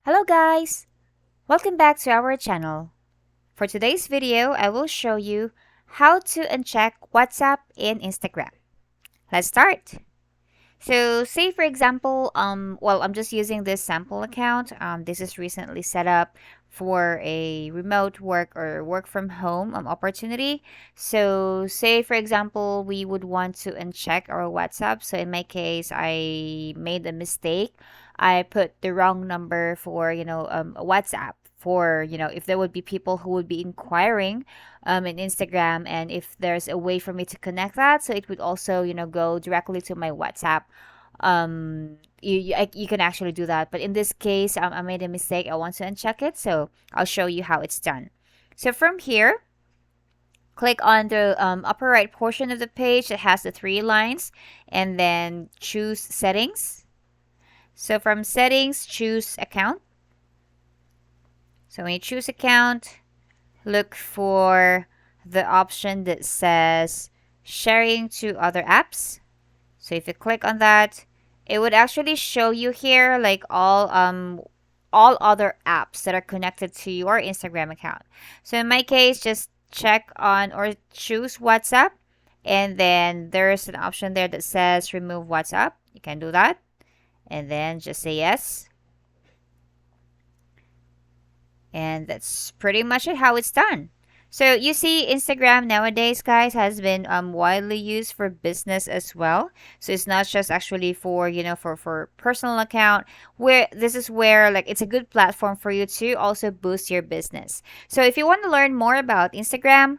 Hello guys! Welcome back to our channel. For today's video, I will show you how to uncheck WhatsApp and Instagram. Let's start. So say for example, I'm just using this sample account. This is recently set up for a remote work or work from home opportunity. So say for example, we would want to uncheck our WhatsApp. So in my case, I made a mistake. I put the wrong number for, WhatsApp for, if there would be people who would be inquiring in Instagram, and if there's a way for me to connect that, so it would also, go directly to my WhatsApp. You can actually do that, but in this case, I made a mistake. I want to uncheck it, so I'll show you how it's done. So from here, click on the upper right portion of the page that has the three lines, and then choose settings. So from settings, choose account. So when you choose account, look for the option that says sharing to other apps. So if you click on that, it would actually show you here like all other apps that are connected to your Instagram account. So in my case, just check on or choose WhatsApp, and then there's an option there that says remove WhatsApp. You can do that, and then just say yes. And that's pretty much it how it's done. So you see, Instagram nowadays, guys, has been widely used for business as well. So it's not just actually for for personal account. Where this is where like it's a good platform for you to also boost your business. So if you want to learn more about Instagram,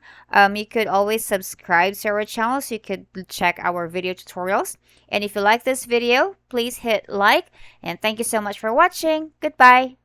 you could always subscribe to our channel so you could check our video tutorials. And if you like this video, please hit like. And thank you so much for watching. Goodbye.